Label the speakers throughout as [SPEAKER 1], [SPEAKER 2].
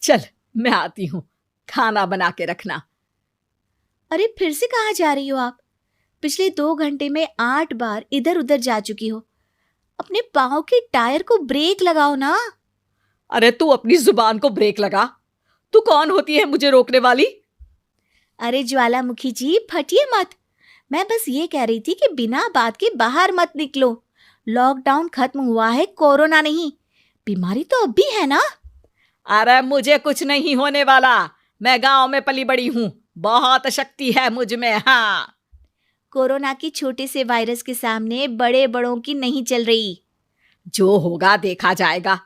[SPEAKER 1] चल मैं आती हूँ, खाना बना के रखना।
[SPEAKER 2] अरे फिर से कहाँ जा रही हो आप? पिछले 2 घंटे में 8 बार इधर उधर जा चुकी हो। अपने पाँव के टायर को ब्रेक लगाओ ना।
[SPEAKER 1] अरे तू अपनी जुबान को ब्रेक लगा। तू कौन होती है मुझे रोकने वाली?
[SPEAKER 2] अरे ज्वालामुखी जी, फटिए मत। मैं बस ये कह रही थी कि बिना बात के बाहर मत निकलो। लॉकडाउन खत्म हुआ है, कोरोना नहीं। बीमारी तो अब भी है ना।
[SPEAKER 1] अरे मुझे कुछ नहीं होने वाला। मैं गांव में पली बड़ी हूँ, बहुत शक्ति है मुझ में। हाँ,
[SPEAKER 2] कोरोना के छोटे से वायरस के सामने बड़े बड़ों की नहीं चल रही।
[SPEAKER 1] जो होगा देखा जाएगा।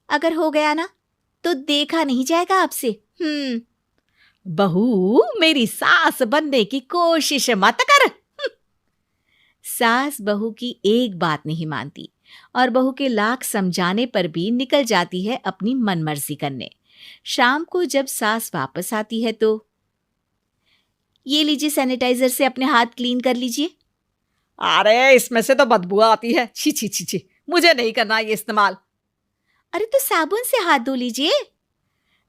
[SPEAKER 2] अगर हो गया ना तो देखा नहीं जाएगा आपसे।
[SPEAKER 1] बहू, मेरी सास बनने की कोशिश मत कर।
[SPEAKER 2] सास बहू की एक बात नहीं मानती और बहू के लाख समझाने पर भी निकल जाती है अपनी मनमर्जी करने। शाम को जब सास वापस आती है तो, ये लीजिए सैनिटाइजर से अपने हाथ क्लीन कर लीजिए।
[SPEAKER 1] अरे इसमें से तो बदबू आती है। छी छी छी छी, मुझे नहीं करना ये इस्तेमाल।
[SPEAKER 2] अरे तो साबुन से हाथ धो लीजिए।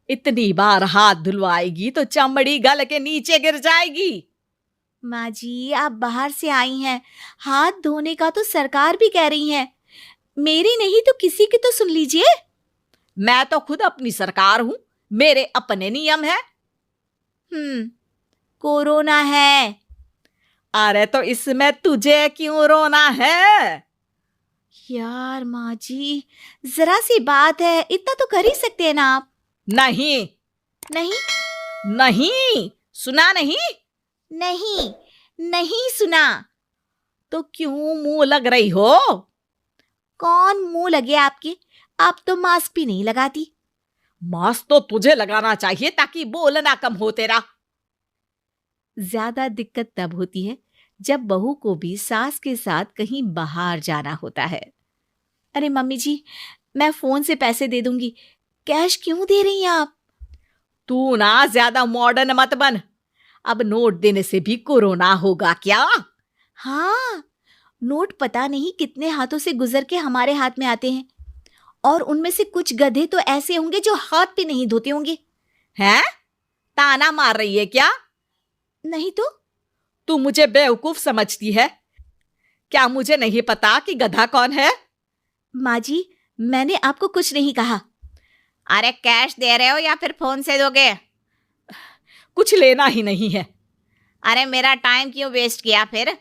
[SPEAKER 1] इतनी बार हाथ धुलवाएगी तो चमड़ी गल के नीचे गिर जाएगी।
[SPEAKER 2] माँ जी, आप बाहर से आई हैं, हाथ धोने का तो सरकार भी कह रही है। मेरी नहीं तो किसी की तो सुन लीजिए।
[SPEAKER 1] मैं तो खुद अपनी सरकार हूं, मेरे अपने नियम है।
[SPEAKER 2] कोरोना है।
[SPEAKER 1] अरे तो इसमें तुझे क्यों रोना है?
[SPEAKER 2] यार माँ जी, जरा सी बात है, इतना तो कर ही सकते हैं ना आप।
[SPEAKER 1] नहीं
[SPEAKER 2] नहीं
[SPEAKER 1] नहीं, सुना नहीं?
[SPEAKER 2] नहीं नहीं सुना।
[SPEAKER 1] तो क्यों मुंह लग रही हो?
[SPEAKER 2] कौन मुंह लगे आपके? आप तो मास्क भी नहीं लगाती।
[SPEAKER 1] मास्क तो तुझे लगाना चाहिए ताकि बोलना कम हो तेरा।
[SPEAKER 2] ज्यादा दिक्कत तब होती है जब बहू को भी सास के साथ कहीं बाहर जाना होता है। अरे मम्मी जी, मैं फोन से पैसे दे दूंगी, कैश क्यों दे रही हैं आप?
[SPEAKER 1] तू ना ज्यादा मॉडर्न मत बन। अब नोट देने से भी कोरोना होगा क्या?
[SPEAKER 2] हाँ, नोट पता नहीं कितने हाथों से गुजर के हमारे हाथ में आते हैं, और उनमें से कुछ गधे तो ऐसे होंगे जो हाथ भी नहीं धोते होंगे।
[SPEAKER 1] हैं? ताना मार रही है क्या?
[SPEAKER 2] नहीं तो।
[SPEAKER 1] तू मुझे बेवकूफ समझती है क्या? मुझे नहीं पता कि गधा कौन है।
[SPEAKER 2] माँ जी, मैंने आपको कुछ नहीं कहा।
[SPEAKER 1] अरे कैश दे रहे हो या फिर फोन से दोगे? कुछ लेना ही नहीं है।
[SPEAKER 2] अरे मेरा टाइम क्यों वेस्ट किया फिर?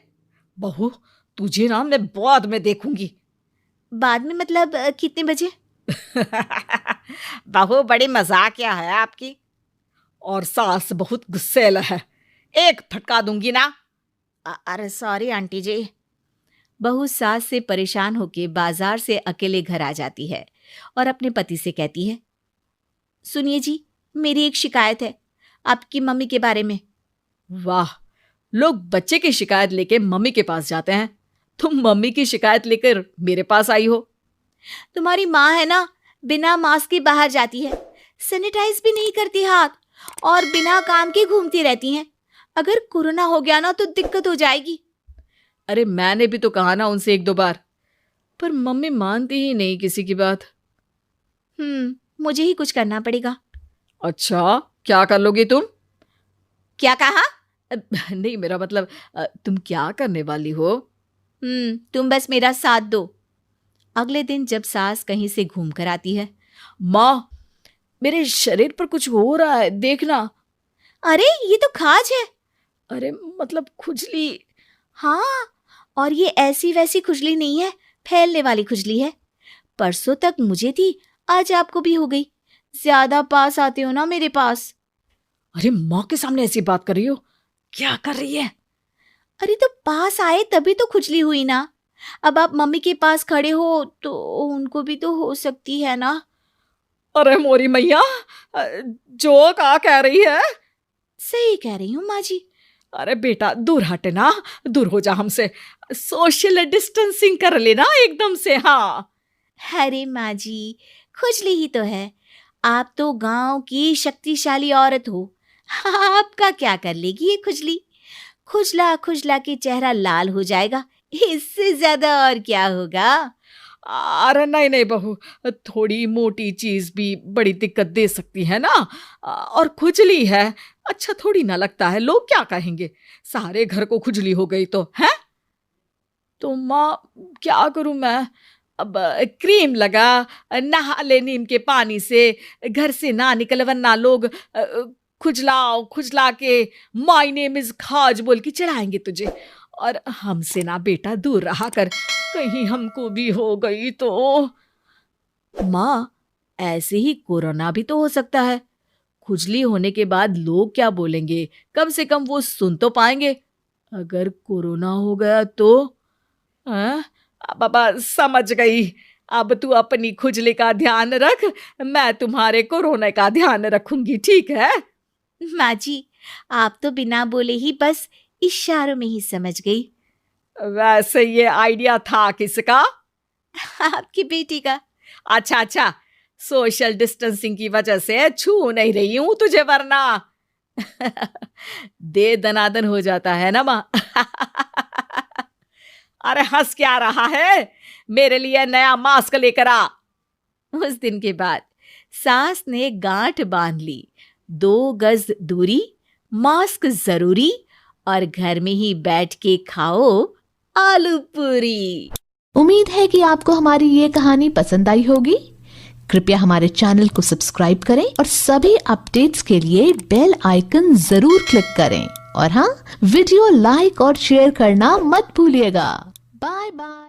[SPEAKER 1] बहू, तुझे ना मैं बाद में देखूंगी।
[SPEAKER 2] बाद में मतलब कितने बजे?
[SPEAKER 1] बहू, बड़ी मजाकिया है आपकी। और सास बहुत गुस्सेल है, एक फटका दूंगी ना।
[SPEAKER 2] अरे सॉरी आंटी जी। बहू सास से परेशान होके बाजार से अकेले घर आ जाती है और अपने पति से कहती है, सुनिए जी, मेरी एक शिकायत है आपकी मम्मी के बारे में।
[SPEAKER 1] वाह, लोग बच्चे की शिकायत लेके मम्मी के पास जाते हैं, तुम मम्मी की शिकायत लेकर मेरे पास आई हो।
[SPEAKER 2] तुम्हारी माँ है ना, बिना मास्क के बाहर जाती है, सैनिटाइज भी नहीं करती हाथ, और बिना काम के घूमती रहती हैं। अगर कोरोना हो गया ना तो दिक्कत हो जाएगी।
[SPEAKER 1] अरे मैंने भी तो कहा ना उनसे 1-2 बार, पर मम्मी मानती ही नहीं किसी की बात।
[SPEAKER 2] मुझे ही कुछ करना पड़ेगा।
[SPEAKER 1] अच्छा, क्या कर लोगी तुम?
[SPEAKER 2] क्या कहा?
[SPEAKER 1] नहीं, मेरा मतलब तुम क्या करने वाली हो?
[SPEAKER 2] तुम बस मेरा साथ दो। अगले दिन जब सास कहीं से घूम कर आती है,
[SPEAKER 1] माँ, मेरे शरीर पर कुछ हो रहा है, देखना।
[SPEAKER 2] अरे ये तो खाज है।
[SPEAKER 1] अरे मतलब खुजली।
[SPEAKER 2] हाँ, और ये ऐसी वैसी खुजली नहीं है, फैलने वाली खुजली है। परसों तक मुझे थी, आज आपको भी हो गई। ज्यादा पास आते हो ना मेरे पास।
[SPEAKER 1] अरे माँ के सामने ऐसी बात कर रही हो? क्या कर रही है?
[SPEAKER 2] अरे तो पास आए तभी तो खुजली हुई ना। अब आप मम्मी के पास खड़े हो तो उनको भी तो हो सकती है ना।
[SPEAKER 1] अरे मोरी मैया, जो का कह रही है?
[SPEAKER 2] सही कह रही हूँ माँ जी।
[SPEAKER 1] अरे बेटा, दूर हटना, दूर हो जा हमसे। सोशल डिस्टेंसिंग कर लेना एकदम से। हाँ।
[SPEAKER 2] अरे माँ जी, खुजली ही तो है। आप तो गांव की शक्तिशाली औरत हो, आपका क्या कर लेगी ये खुजली? खुजला खुजला के चेहरा लाल हो जाएगा, इससे ज्यादा और क्या होगा?
[SPEAKER 1] अरे नहीं नहीं बहू, थोड़ी मोटी चीज भी बड़ी दिक्कत दे सकती है ना। और खुजली है, अच्छा थोड़ी ना लगता है, लोग क्या कहेंगे, सारे घर को खुजली हो गई तो है। तो माँ क्या करूं मैं, अब क्रीम लगा, नहा ले नीम के पानी से, घर से ना निकल वरना लोग खुजला के माय नेम इज खाज बोल के चढ़ाएंगे तुझे। और हमसे ना बेटा दूर रहा कर, कहीं हमको भी हो गई तो। माँ ऐसे ही कोरोना भी तो हो सकता है, खुजली होने के बाद लोग क्या बोलेंगे, कम से कम वो सुन तो पाएंगे। अगर कोरोना हो गया तो। हाँ, बाबा समझ गई, अब तू अपनी खुजली का ध्यान रख, मैं तुम्हारे कोरोना का ध्यान रखूंगी, ठीक है।
[SPEAKER 2] माँ जी, आप तो बिना बोले ही बस इशारों में ही समझ गई।
[SPEAKER 1] वैसे ये आइडिया था किसका?
[SPEAKER 2] आपकी बेटी का।
[SPEAKER 1] अच्छा अच्छा, सोशल डिस्टेंसिंग की वजह से छू नहीं रही हूं तुझे वरना दे दनादन हो जाता है ना माँ। अरे हंस क्या रहा है, मेरे लिए नया मास्क लेकर आ।
[SPEAKER 2] उस दिन के बाद सास ने गांठ बांध ली, 2 गज दूरी, मास्क जरूरी, और घर में ही बैठ के खाओ आलू पूरी।
[SPEAKER 3] उम्मीद है कि आपको हमारी ये कहानी पसंद आई होगी। कृपया हमारे चैनल को सब्सक्राइब करें और सभी अपडेट्स के लिए बेल आइकन जरूर क्लिक करें। और हाँ, वीडियो लाइक और शेयर करना मत भूलिएगा। Bye bye.